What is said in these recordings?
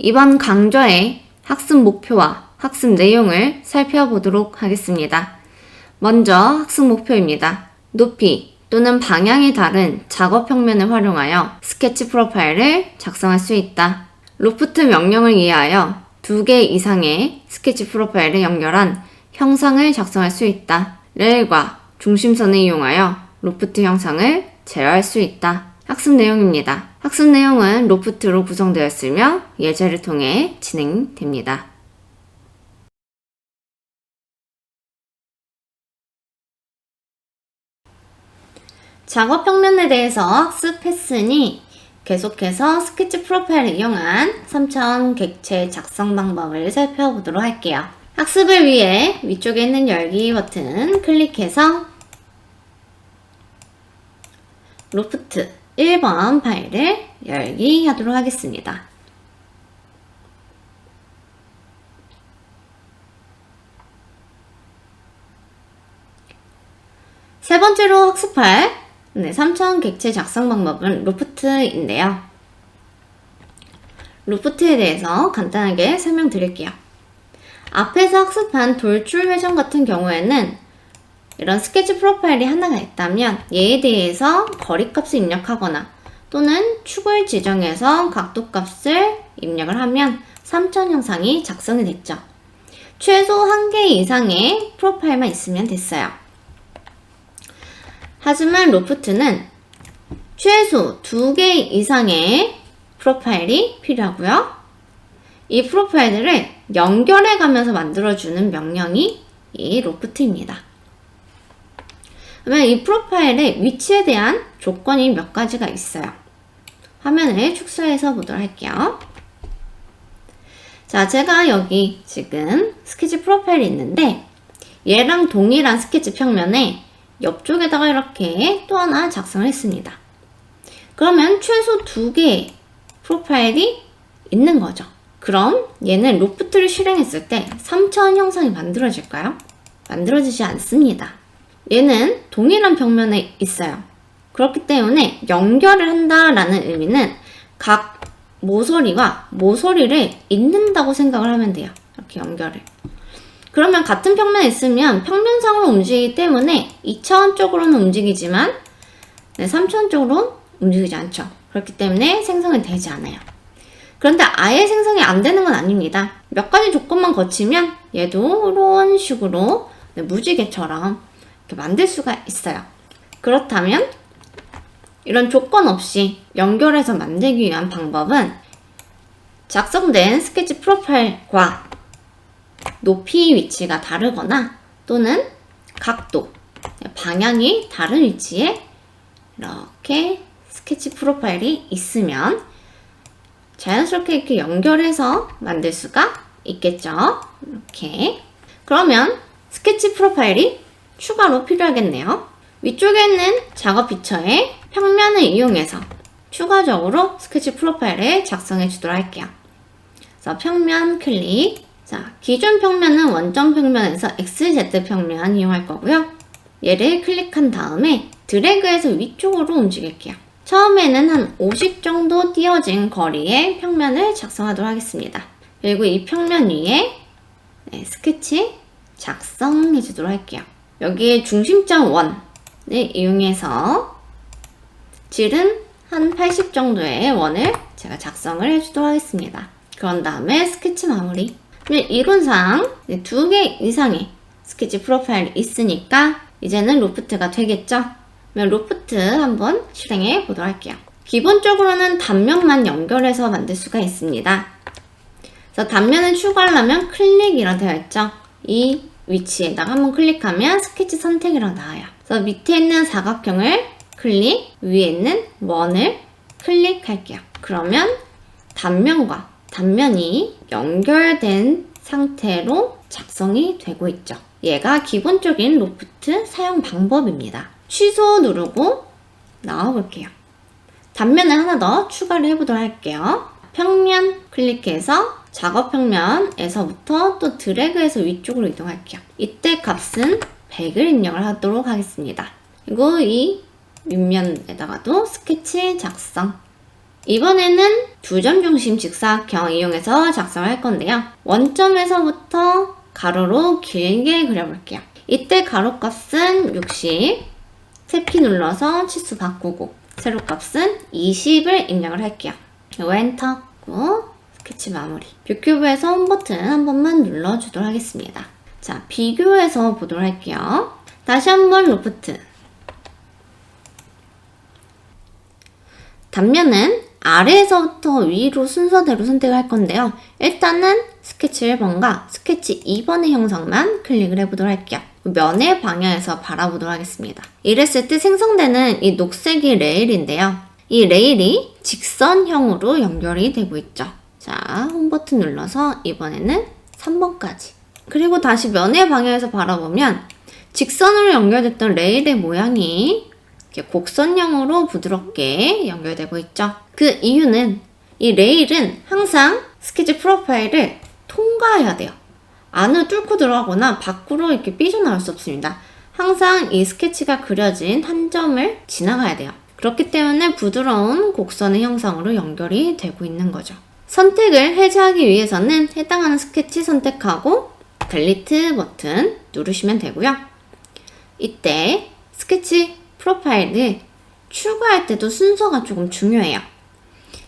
이번 강좌의 학습 목표와 학습 내용을 살펴보도록 하겠습니다. 먼저 학습 목표입니다. 높이 또는 방향이 다른 작업 평면을 활용하여 스케치 프로파일을 작성할 수 있다. 로프트 명령을 이해하여 2개 이상의 스케치 프로파일을 연결한 형상을 작성할 수 있다. 레일과 중심선을 이용하여 로프트 형상을 제어할 수 있다. 학습 내용입니다. 학습 내용은 로프트로 구성되었으며 예제를 통해 진행됩니다. 작업 평면에 대해서 학습했으니 계속해서 스케치 프로파일을 이용한 3차원 객체 작성 방법을 살펴보도록 할게요. 학습을 위해 위쪽에 있는 열기 버튼 클릭해서 로프트 1번 파일을 열기 하도록 하겠습니다. 세 번째로 학습할 3차원 객체 작성 방법은 로프트인데요. 로프트에 대해서 간단하게 설명드릴게요. 앞에서 학습한 돌출 회전 같은 경우에는 이런 스케치 프로파일이 하나가 있다면 얘에 대해서 거리값을 입력하거나 또는 축을 지정해서 각도값을 입력을 하면 3차원 형상이 작성이 됐죠. 최소 1개 이상의 프로파일만 있으면 됐어요. 하지만 로프트는 최소 2개 이상의 프로파일이 필요하고요. 이 프로파일들을 연결해 가면서 만들어주는 명령이 이 로프트입니다. 그러면 이 프로파일의 위치에 대한 조건이 몇 가지가 있어요. 화면을 축소해서 보도록 할게요. 자, 제가 여기 지금 스케치 프로파일이 있는데 얘랑 동일한 스케치 평면에 옆쪽에다가 이렇게 또 하나 작성을 했습니다. 그러면 최소 2개의 프로파일이 있는 거죠. 그럼 얘는 로프트를 실행했을 때 3차원 형상이 만들어질까요? 만들어지지 않습니다. 얘는 동일한 평면에 있어요. 그렇기 때문에 연결을 한다라는 의미는 각 모서리와 모서리를 잇는다고 생각을 하면 돼요. 이렇게 연결을. 그러면 같은 평면에 있으면 평면상으로 움직이기 때문에 2차원적으로는 움직이지만 3차원적으로 움직이지 않죠. 그렇기 때문에 생성이 되지 않아요. 그런데 아예 생성이 안 되는 건 아닙니다. 몇 가지 조건만 거치면 얘도 이런 식으로 무지개처럼 이렇게 만들 수가 있어요. 그렇다면 이런 조건 없이 연결해서 만들기 위한 방법은 작성된 스케치 프로파일과 높이 위치가 다르거나 또는 각도, 방향이 다른 위치에 이렇게 스케치 프로파일이 있으면 자연스럽게 이렇게 연결해서 만들 수가 있겠죠. 이렇게. 그러면 스케치 프로파일이 추가로 필요하겠네요. 위쪽에 있는 작업 피처의 평면을 이용해서 추가적으로 스케치 프로파일을 작성해 주도록 할게요. 그래서 평면 클릭. 자, 기존 평면은 원점 평면에서 XZ 평면 이용할 거고요. 얘를 클릭한 다음에 드래그해서 위쪽으로 움직일게요. 처음에는 한 50 정도 띄어진 거리의 평면을 작성하도록 하겠습니다. 그리고 이 평면 위에 스케치 작성해 주도록 할게요. 여기에 중심점 원을 이용해서 질은 한 80 정도의 원을 제가 작성을 해주도록 하겠습니다. 그런 다음에 스케치 마무리. 이론상 2개 이상의 스케치 프로파일이 있으니까 이제는 로프트가 되겠죠? 그러면 로프트 한번 실행해 보도록 할게요. 기본적으로는 단면만 연결해서 만들 수가 있습니다. 그래서 단면을 추가하려면 클릭이라고 되어 있죠? 이 위치에다가 한번 클릭하면 스케치 선택이라고 나와요. 그래서 밑에 있는 사각형을 클릭, 위에 있는 원을 클릭할게요. 그러면 단면과 단면이 연결된 상태로 작성이 되고 있죠. 얘가 기본적인 로프트 사용 방법입니다. 취소 누르고 나와 볼게요. 단면을 하나 더 추가를 해보도록 할게요. 평면 클릭해서 작업 평면에서부터 또 드래그해서 위쪽으로 이동할게요. 이때 값은 100을 입력을 하도록 하겠습니다. 그리고 이 윗면에다가도 스케치 작성 이번에는 두 점 중심 직사각형 이용해서 작성을 할 건데요. 원점에서부터 가로로 길게 그려볼게요. 이때 가로값은 60, 세피 눌러서 치수 바꾸고 세로값은 20을 입력을 할게요. 그리고 엔터 하고 스케치 마무리. 뷰큐브에서 홈 버튼 한 번만 눌러주도록 하겠습니다. 자, 비교해서 보도록 할게요. 다시 한번 로프트. 단면은 아래에서부터 위로 순서대로 선택을 할 건데요. 일단은 스케치 1번과 스케치 2번의 형상만 클릭을 해보도록 할게요. 면의 방향에서 바라보도록 하겠습니다. 이랬을 때 생성되는 이 녹색이 레일인데요. 이 레일이 직선형으로 연결이 되고 있죠. 자, 홈 버튼 눌러서 이번에는 3번까지. 그리고 다시 면의 방향에서 바라보면 직선으로 연결됐던 레일의 모양이 이렇게 곡선형으로 부드럽게 연결되고 있죠. 그 이유는 이 레일은 항상 스케치 프로파일을 통과해야 돼요. 안을 뚫고 들어가거나 밖으로 이렇게 삐져나올 수 없습니다. 항상 이 스케치가 그려진 한 점을 지나가야 돼요. 그렇기 때문에 부드러운 곡선의 형상으로 연결이 되고 있는 거죠. 선택을 해제하기 위해서는 해당하는 스케치 선택하고 델리트 버튼 누르시면 되고요. 이때 스케치 프로파일을 추가할 때도 순서가 조금 중요해요.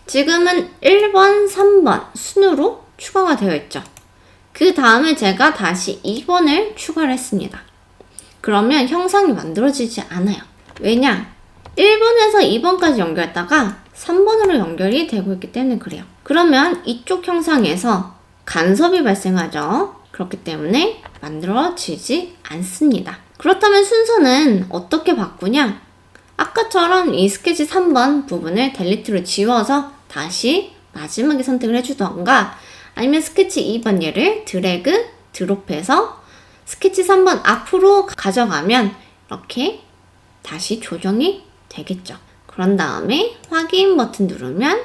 지금은 1번, 3번 순으로 추가가 되어 있죠. 그 다음에 제가 다시 2번을 추가를 했습니다. 그러면 형상이 만들어지지 않아요. 왜냐? 1번에서 2번까지 연결했다가 3번으로 연결이 되고 있기 때문에 그래요. 그러면 이쪽 형상에서 간섭이 발생하죠. 그렇기 때문에 만들어지지 않습니다. 그렇다면 순서는 어떻게 바꾸냐? 아까처럼 이 스케치 3번 부분을 델리트로 지워서 다시 마지막에 선택을 해주던가 아니면 스케치 2번 얘를 드래그, 드롭해서 스케치 3번 앞으로 가져가면 이렇게 다시 조정이 되겠죠. 그런 다음에 확인 버튼 누르면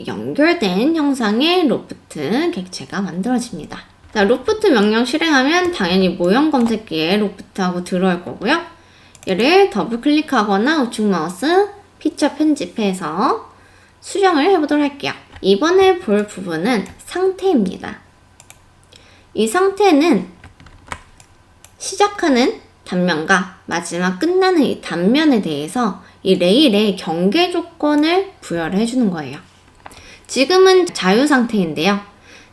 연결된 형상의 로프트 객체가 만들어집니다. 자, 로프트 명령 실행하면 당연히 모형 검색기에 로프트하고 들어올 거고요. 얘를 더블 클릭하거나 우측 마우스 피처 편집해서 수정을 해보도록 할게요. 이번에 볼 부분은 상태입니다. 이 상태는 시작하는 단면과 마지막 끝나는 이 단면에 대해서 이 레일의 경계 조건을 부여를 해주는 거예요. 지금은 자유 상태인데요.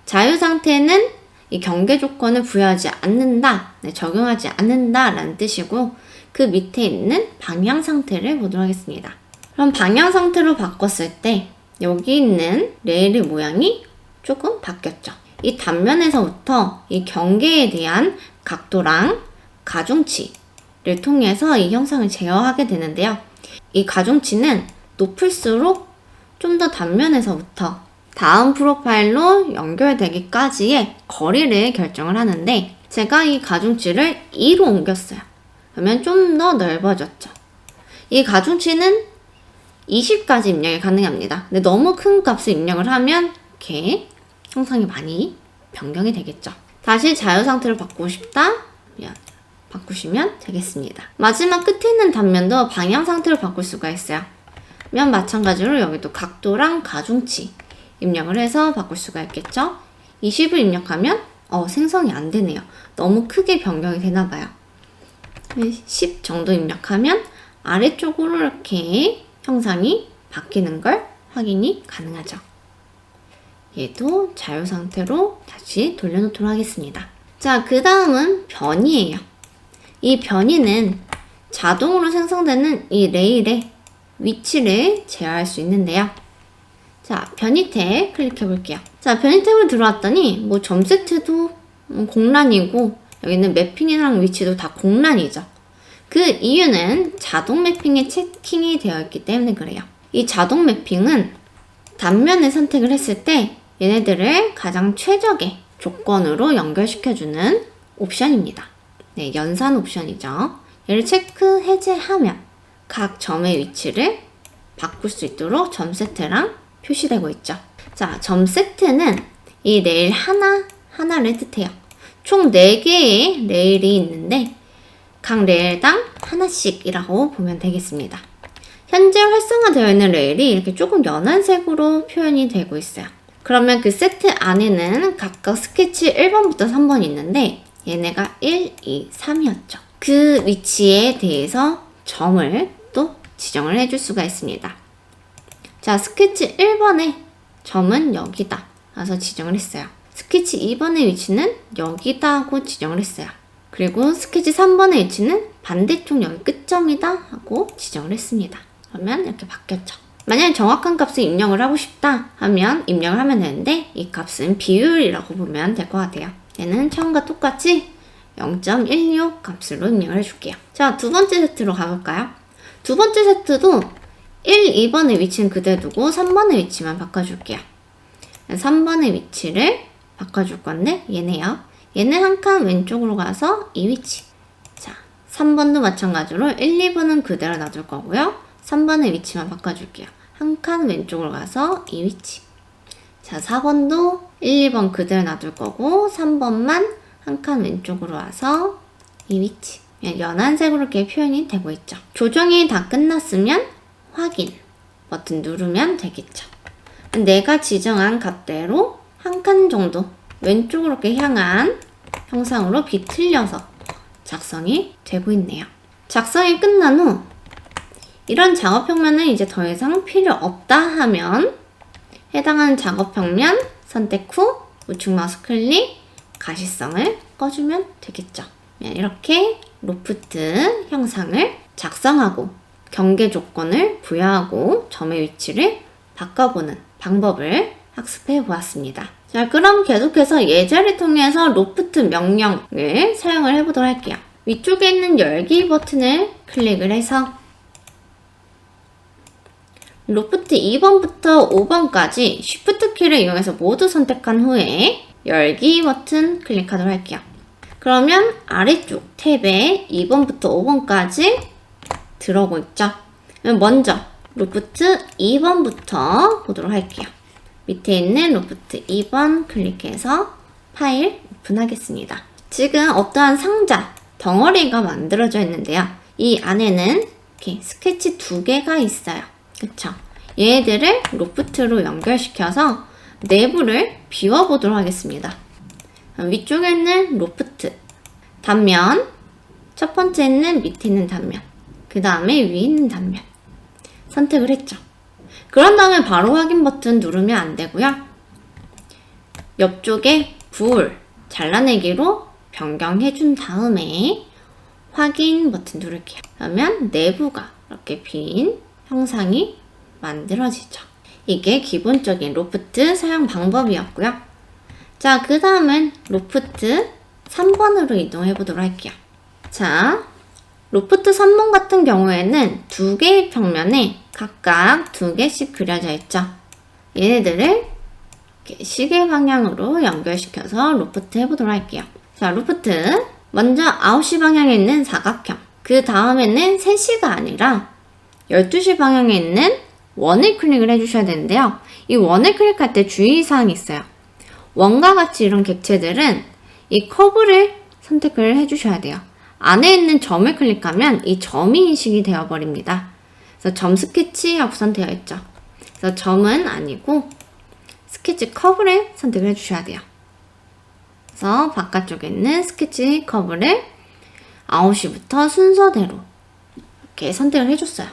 자유 상태는 이 경계 조건을 부여하지 않는다, 적용하지 않는다 라는 뜻이고 그 밑에 있는 방향 상태를 보도록 하겠습니다. 그럼 방향 상태로 바꿨을 때 여기 있는 레일의 모양이 조금 바뀌었죠. 이 단면에서부터 이 경계에 대한 각도랑 가중치를 통해서 이 형상을 제어하게 되는데요. 이 가중치는 높을수록 좀 더 단면에서부터 다음 프로파일로 연결되기까지의 거리를 결정을 하는데 제가 이 가중치를 2로 옮겼어요. 그러면 좀 더 넓어졌죠. 이 가중치는 20까지 입력이 가능합니다. 근데 너무 큰 값을 입력을 하면 이렇게 형상이 많이 변경이 되겠죠. 다시 자유 상태로 바꾸고 싶다? 바꾸시면 되겠습니다. 마지막 끝에 있는 단면도 방향 상태로 바꿀 수가 있어요. 면 마찬가지로 여기도 각도랑 가중치 입력을 해서 바꿀 수가 있겠죠. 20을 입력하면 생성이 안 되네요. 너무 크게 변경이 되나 봐요. 10 정도 입력하면 아래쪽으로 이렇게 형상이 바뀌는 걸 확인이 가능하죠. 얘도 자유 상태로 다시 돌려놓도록 하겠습니다. 자, 그 다음은 변이에요. 이 변이는 자동으로 생성되는 이 레일의 위치를 제어할 수 있는데요. 자, 변이 탭 클릭해 볼게요. 자, 변이 탭으로 들어왔더니 점 세트도 공란이고 여기는 매핑이랑 위치도 다 공란이죠. 그 이유는 자동 매핑에 체킹이 되어 있기 때문에 그래요. 이 자동 매핑은 단면을 선택을 했을 때 얘네들을 가장 최적의 조건으로 연결시켜주는 옵션입니다. 네, 연산 옵션이죠. 얘를 체크 해제하면 각 점의 위치를 바꿀 수 있도록 점 세트랑 표시되고 있죠. 자, 점 세트는 이 레일 하나를 뜻해요. 총 4개의 레일이 있는데 각 레일당 하나씩이라고 보면 되겠습니다. 현재 활성화되어 있는 레일이 이렇게 조금 연한 색으로 표현이 되고 있어요. 그러면 그 세트 안에는 각각 스케치 1번부터 3번이 있는데 얘네가 1, 2, 3이었죠. 그 위치에 대해서 점을 또 지정을 해줄 수가 있습니다. 자, 스케치 1번의 점은 여기다 라서 지정을 했어요. 스케치 2번의 위치는 여기다 하고 지정을 했어요. 그리고 스케치 3번의 위치는 반대쪽 여기 끝점이다 하고 지정을 했습니다. 그러면 이렇게 바뀌었죠. 만약에 정확한 값을 입력을 하고 싶다 하면 입력을 하면 되는데 이 값은 비율이라고 보면 될 것 같아요. 얘는 처음과 똑같이 0.125 값으로 입력을 해줄게요. 자, 두 번째 세트로 가볼까요? 두 번째 세트도 1, 2번의 위치는 그대로 두고 3번의 위치만 바꿔줄게요. 3번의 위치를 바꿔줄 건데 얘네요. 얘는 한 칸 왼쪽으로 가서 이 위치. 자, 3번도 마찬가지로 1, 2번은 그대로 놔둘 거고요. 3번의 위치만 바꿔줄게요. 한 칸 왼쪽으로 가서 이 위치. 자, 4번도 1, 2번 그대로 놔둘 거고 3번만 한 칸 왼쪽으로 와서 이 위치. 연한색으로 이렇게 표현이 되고 있죠. 조정이 다 끝났으면 확인 버튼 누르면 되겠죠. 내가 지정한 값대로 한 칸 정도 왼쪽으로 이렇게 향한 형상으로 비틀려서 작성이 되고 있네요. 작성이 끝난 후 이런 작업평면은 이제 더 이상 필요 없다 하면 해당하는 작업평면 선택 후 우측 마우스 클릭 가시성을 꺼주면 되겠죠. 이렇게 로프트 형상을 작성하고 경계 조건을 부여하고 점의 위치를 바꿔보는 방법을 학습해 보았습니다. 자, 그럼 계속해서 예제를 통해서 로프트 명령을 사용을 해보도록 할게요. 위쪽에 있는 열기 버튼을 클릭을 해서 로프트 2번부터 5번까지 Shift 키를 이용해서 모두 선택한 후에 열기 버튼 클릭하도록 할게요. 그러면 아래쪽 탭에 2번부터 5번까지 들어오고 있죠. 먼저 로프트 2번부터 보도록 할게요. 밑에 있는 로프트 2번 클릭해서 파일 오픈하겠습니다. 지금 어떠한 상자, 덩어리가 만들어져 있는데요. 이 안에는 이렇게 스케치 2개가 있어요. 그쵸? 얘들을 로프트로 연결시켜서 내부를 비워보도록 하겠습니다. 위쪽에 있는 로프트, 단면, 첫 번째는 밑에 있는 단면, 그 다음에 위에 있는 단면 선택을 했죠. 그런 다음에 바로 확인 버튼 누르면 안 되고요. 옆쪽에 붓 잘라내기로 변경해 준 다음에 확인 버튼 누를게요. 그러면 내부가 이렇게 빈 형상이 만들어지죠. 이게 기본적인 로프트 사용 방법이었고요. 자, 그 다음은 로프트 3번으로 이동해 보도록 할게요. 자, 로프트 3번 같은 경우에는 두 개의 평면에 각각 2개씩 그려져 있죠. 얘네들을 이렇게 시계 방향으로 연결시켜서 로프트 해보도록 할게요. 자, 로프트 먼저 9시 방향에 있는 사각형, 그 다음에는 3시가 아니라 12시 방향에 있는 원을 클릭을 해주셔야 되는데요. 이 원을 클릭할 때 주의사항이 있어요. 원과 같이 이런 객체들은 이 커브를 선택을 해주셔야 돼요. 안에 있는 점을 클릭하면 이 점이 인식이 되어버립니다. 그래서 점 스케치 하고 선되어 있죠. 그래서 점은 아니고 스케치 커브를 선택을 해주셔야 돼요. 그래서 바깥쪽에 있는 스케치 커브를 9시부터 순서대로 이렇게 선택을 해줬어요.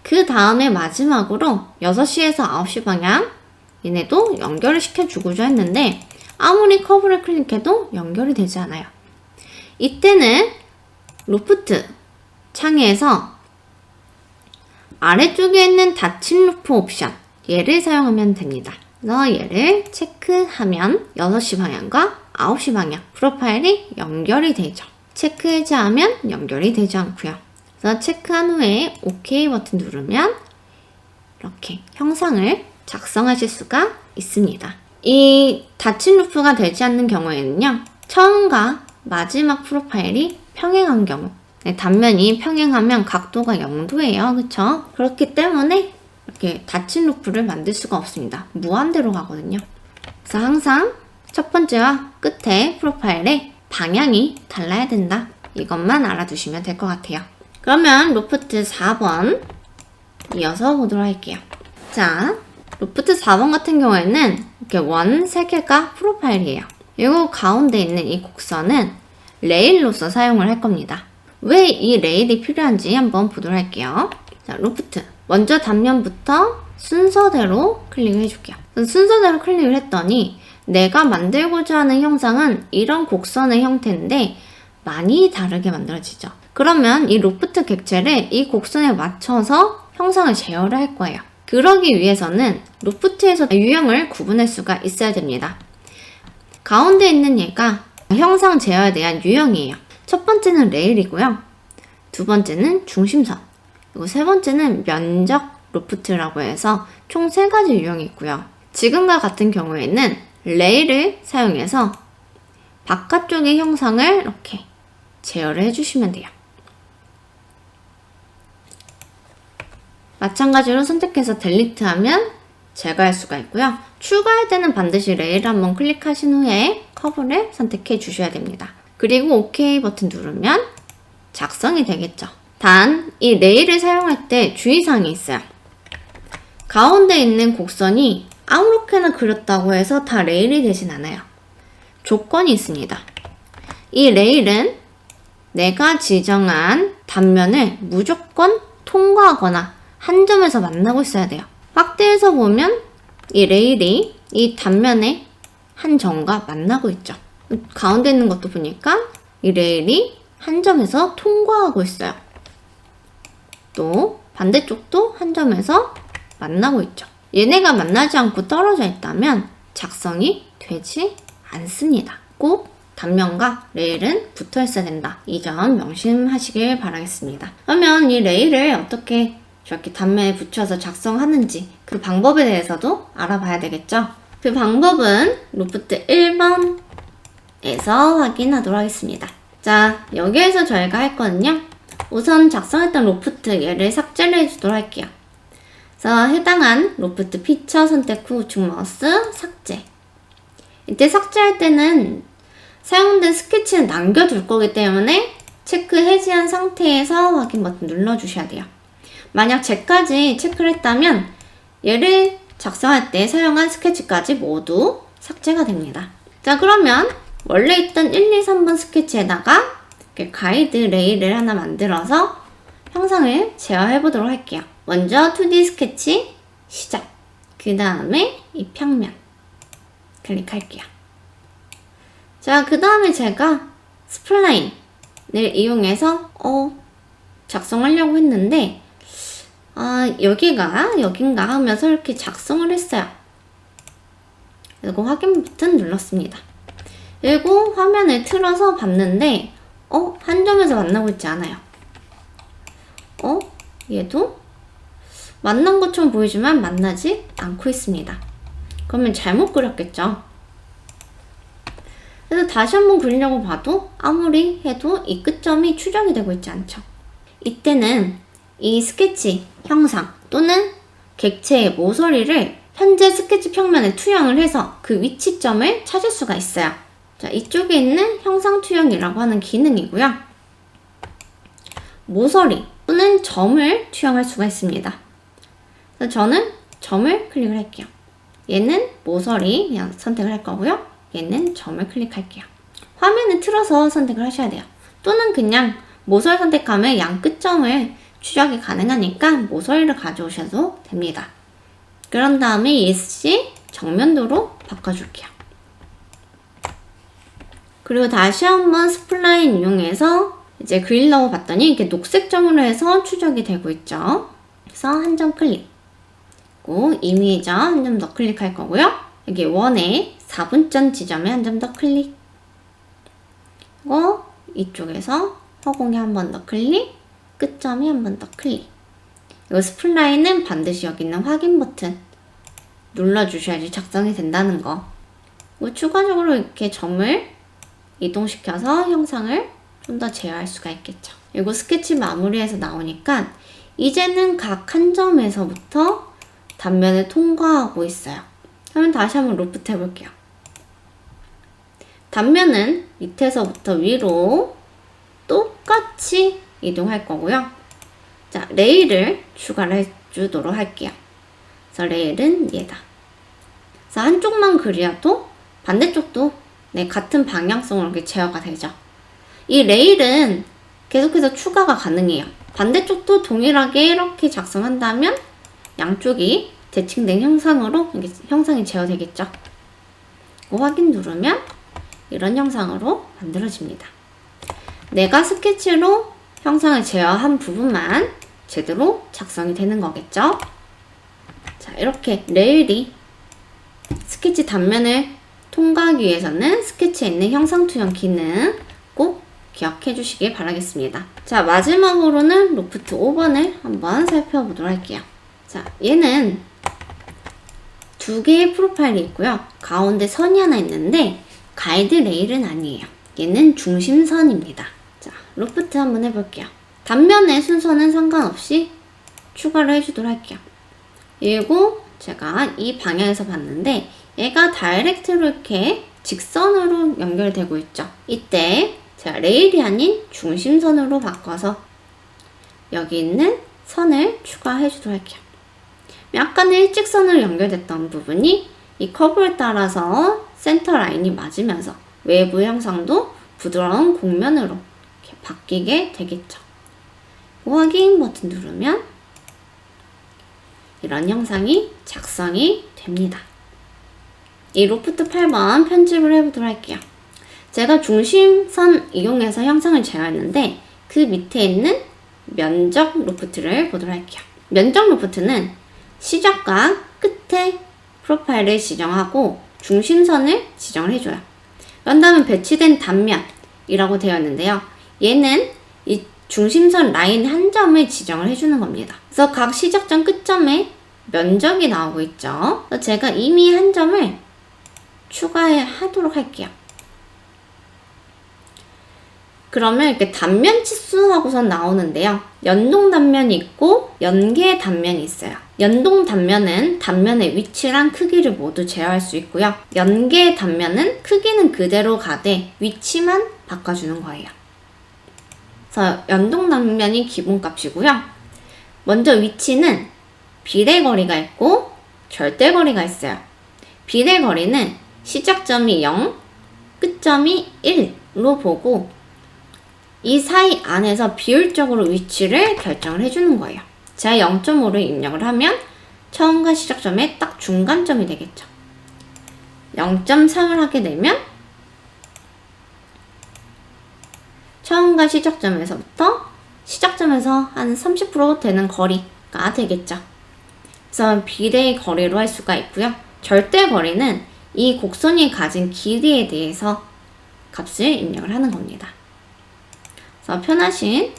그 다음에 마지막으로 6시에서 9시 방향 얘네도 연결을 시켜주고자 했는데 아무리 커브를 클릭해도 연결이 되지 않아요. 이때는 로프트 창에서 아래쪽에 있는 닫힌 루프 옵션 얘를 사용하면 됩니다. 그래서 얘를 체크하면 6시 방향과 9시 방향 프로파일이 연결이 되죠. 체크 해제하면 연결이 되지 않고요. 그래서 체크한 후에 OK 버튼 누르면 이렇게 형상을 작성하실 수가 있습니다. 이 닫힌 루프가 되지 않는 경우에는요. 처음과 마지막 프로파일이 평행한 경우 단면이 평행하면 각도가 0도예요. 그쵸? 그렇기 때문에 이렇게 닫힌 루프를 만들 수가 없습니다. 무한대로 가거든요. 그래서 항상 첫 번째와 끝에 프로파일의 방향이 달라야 된다. 이것만 알아두시면 될 것 같아요. 그러면 로프트 4번 이어서 보도록 할게요. 자, 로프트 4번 같은 경우에는 이렇게 원 3개가 프로파일이에요. 그리고 가운데 있는 이 곡선은 레일로서 사용을 할 겁니다. 왜 이 레일이 필요한지 한번 보도록 할게요. 자, 로프트. 먼저 단면부터 순서대로 클릭을 해줄게요. 순서대로 클릭을 했더니 내가 만들고자 하는 형상은 이런 곡선의 형태인데 많이 다르게 만들어지죠. 그러면 이 로프트 객체를 이 곡선에 맞춰서 형상을 제어를 할 거예요. 그러기 위해서는 로프트에서 유형을 구분할 수가 있어야 됩니다. 가운데 있는 얘가 형상 제어에 대한 유형이에요. 첫 번째는 레일이고요. 두 번째는 중심선. 그리고 세 번째는 면적 로프트라고 해서 총 3가지 유형이 있고요. 지금과 같은 경우에는 레일을 사용해서 바깥쪽의 형상을 이렇게 제어를 해주시면 돼요. 마찬가지로 선택해서 델리트하면 제거할 수가 있고요. 추가할 때는 반드시 레일을 한번 클릭하신 후에 커브를 선택해 주셔야 됩니다. 그리고 OK 버튼 누르면 작성이 되겠죠. 단, 이 레일을 사용할 때 주의사항이 있어요. 가운데 있는 곡선이 아무렇게나 그렸다고 해서 다 레일이 되진 않아요. 조건이 있습니다. 이 레일은 내가 지정한 단면을 무조건 통과하거나 한 점에서 만나고 있어야 돼요. 확대해서 보면 이 레일이 이 단면의 한 점과 만나고 있죠. 가운데 있는 것도 보니까 이 레일이 한 점에서 통과하고 있어요. 또 반대쪽도 한 점에서 만나고 있죠. 얘네가 만나지 않고 떨어져 있다면 작성이 되지 않습니다. 꼭 단면과 레일은 붙어 있어야 된다. 이 점 명심하시길 바라겠습니다. 그러면 이 레일을 어떻게 저렇게 단면에 붙여서 작성하는지 그 방법에 대해서도 알아봐야 되겠죠. 그 방법은 로프트 1번에서 확인하도록 하겠습니다. 자, 여기에서 저희가 할 거는요. 우선 작성했던 로프트 얘를 삭제를 해주도록 할게요. 그래서 해당한 로프트 피처 선택 후 우측 마우스 삭제. 이때 삭제할 때는 사용된 스케치는 남겨둘 거기 때문에 체크 해제한 상태에서 확인 버튼 눌러주셔야 돼요. 만약 쟤까지 체크를 했다면 얘를 작성할 때 사용한 스케치까지 모두 삭제가 됩니다. 자, 그러면 원래 있던 1, 2, 3번 스케치에다가 이렇게 가이드 레일을 하나 만들어서 형상을 제어해 보도록 할게요. 먼저 2D 스케치 시작. 그 다음에 이 평면 클릭할게요. 자, 그 다음에 제가 스플라인을 이용해서 작성하려고 했는데 여긴가 하면서 이렇게 작성을 했어요. 그리고 확인 버튼 눌렀습니다. 그리고 화면을 틀어서 봤는데 한 점에서 만나고 있지 않아요. 얘도 만난 것처럼 보이지만 만나지 않고 있습니다. 그러면 잘못 그렸겠죠. 그래서 다시 한번 그리려고 봐도 아무리 해도 이 끝점이 추정이 되고 있지 않죠. 이때는 이 스케치 형상 또는 객체의 모서리를 현재 스케치 평면에 투영을 해서 그 위치점을 찾을 수가 있어요. 자, 이쪽에 있는 형상 투영이라고 하는 기능이고요. 모서리 또는 점을 투영할 수가 있습니다. 그래서 저는 점을 클릭을 할게요. 얘는 모서리 그냥 선택을 할 거고요. 얘는 점을 클릭할게요. 화면을 틀어서 선택을 하셔야 돼요. 또는 그냥 모서리 선택하면 양 끝점을 추적이 가능하니까 모서리를 가져오셔도 됩니다. 그런 다음에 ESC 정면도로 바꿔줄게요. 그리고 다시 한번 스플라인 이용해서 이제 그리려고 봤더니 이렇게 녹색 점으로 해서 추적이 되고 있죠. 그래서 한 점 클릭. 그리고 이미저 한 점 더 클릭할 거고요. 여기 원의 4분점 지점에 한 점 더 클릭. 그리고 이쪽에서 허공에 한 번 더 클릭. 끝점에 한 번 더 클릭. 이거 스플라인은 반드시 여기 있는 확인 버튼 눌러주셔야지 작성이 된다는 거. 그리고 추가적으로 이렇게 점을 이동시켜서 형상을 좀 더 제어할 수가 있겠죠. 그리고 스케치 마무리해서 나오니까 이제는 각 한 점에서부터 단면을 통과하고 있어요. 그러면 다시 한번 로프트 해볼게요. 단면은 밑에서부터 위로 똑같이 이동할 거고요. 자, 레일을 추가를 주도록 할게요. 그래서 레일은 얘다. 그래서 한쪽만 그려도 반대쪽도 같은 방향성으로 이렇게 제어가 되죠. 이 레일은 계속해서 추가가 가능해요. 반대쪽도 동일하게 이렇게 작성한다면 양쪽이 대칭된 형상으로 형상이 제어되겠죠. 확인 누르면 이런 형상으로 만들어집니다. 내가 스케치로 형상을 제어한 부분만 제대로 작성이 되는 거겠죠. 자, 이렇게 레일이 스케치 단면을 통과하기 위해서는 스케치에 있는 형상 투영 기능 꼭 기억해 주시길 바라겠습니다. 자, 마지막으로는 로프트 5번을 한번 살펴보도록 할게요. 자, 얘는 두 개의 프로파일이 있고요. 가운데 선이 하나 있는데 가이드 레일은 아니에요. 얘는 중심선입니다. 자, 로프트 한번 해볼게요. 단면의 순서는 상관없이 추가를 해주도록 할게요. 그리고 제가 이 방향에서 봤는데 얘가 다이렉트로 이렇게 직선으로 연결되고 있죠. 이때 제가 레일이 아닌 중심선으로 바꿔서 여기 있는 선을 추가해 주도록 할게요. 약간의 일직선으로 연결됐던 부분이 이 커브를 따라서 센터 라인이 맞으면서 외부 형상도 부드러운 곡면으로 이렇게 바뀌게 되겠죠. 확인 버튼 누르면 이런 형상이 작성이 됩니다. 이 로프트 8번 편집을 해보도록 할게요. 제가 중심선 이용해서 형상을 제어했는데 그 밑에 있는 면적 로프트를 보도록 할게요. 면적 로프트는 시작과 끝에 프로파일을 지정하고 중심선을 지정을 해줘요. 그런 다음에 배치된 단면이라고 되어 있는데요. 얘는 이 중심선 라인 한 점을 지정을 해주는 겁니다. 그래서 각 시작점 끝점에 면적이 나오고 있죠. 그래서 제가 이미 한 점을 추가하도록 할게요. 그러면 이렇게 단면 치수하고선 나오는데요. 연동 단면이 있고 연계 단면이 있어요. 연동 단면은 단면의 위치랑 크기를 모두 제어할 수 있고요. 연계 단면은 크기는 그대로 가되 위치만 바꿔주는 거예요. 그래서 연동 단면이 기본값이고요. 먼저 위치는 비례거리가 있고 절대거리가 있어요. 비례거리는 시작점이 0, 끝점이 1로 보고 이 사이 안에서 비율적으로 위치를 결정을 해주는 거예요. 제가 0.5를 입력을 하면 처음과 시작점의 딱 중간점이 되겠죠. 0.3을 하게 되면 처음과 시작점에서부터 시작점에서 한 30% 되는 거리가 되겠죠. 그래서 비례의 거리로 할 수가 있고요. 절대 거리는 이 곡선이 가진 길이에 대해서 값을 입력을 하는 겁니다. 그래서 편하신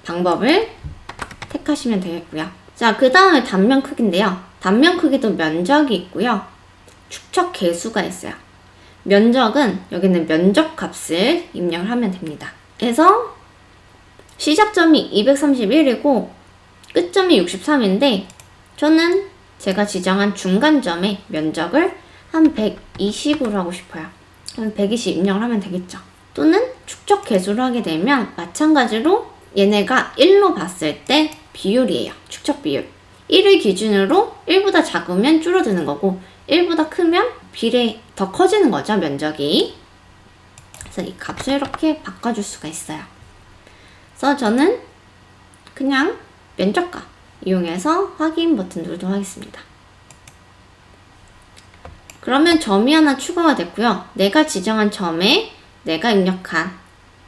방법을 택하시면 되겠고요. 자, 그 다음에 단면 크기인데요. 단면 크기도 면적이 있고요. 축척 개수가 있어요. 면적은 여기는 면적 값을 입력을 하면 됩니다. 그래서 시작점이 231이고 끝점이 63인데 저는 제가 지정한 중간점의 면적을 한 120으로 하고 싶어요. 그럼 120 입력을 하면 되겠죠. 또는 축척 개수를 하게 되면 마찬가지로 얘네가 1로 봤을 때 비율이에요. 축척 비율. 1을 기준으로 1보다 작으면 줄어드는 거고 1보다 크면 비례 더 커지는 거죠. 면적이. 그래서 이 값을 이렇게 바꿔줄 수가 있어요. 그래서 저는 그냥 면적값 이용해서 확인 버튼 누르도록 하겠습니다. 그러면 점이 하나 추가가 됐고요. 내가 지정한 점에 내가 입력한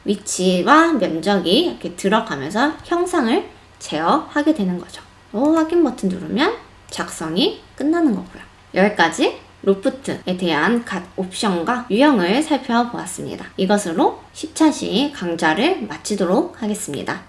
위치와 면적이 이렇게 들어가면서 형상을 제어하게 되는 거죠. 확인 버튼 누르면 작성이 끝나는 거고요. 여기까지 로프트에 대한 각 옵션과 유형을 살펴보았습니다. 이것으로 10차시 강좌를 마치도록 하겠습니다.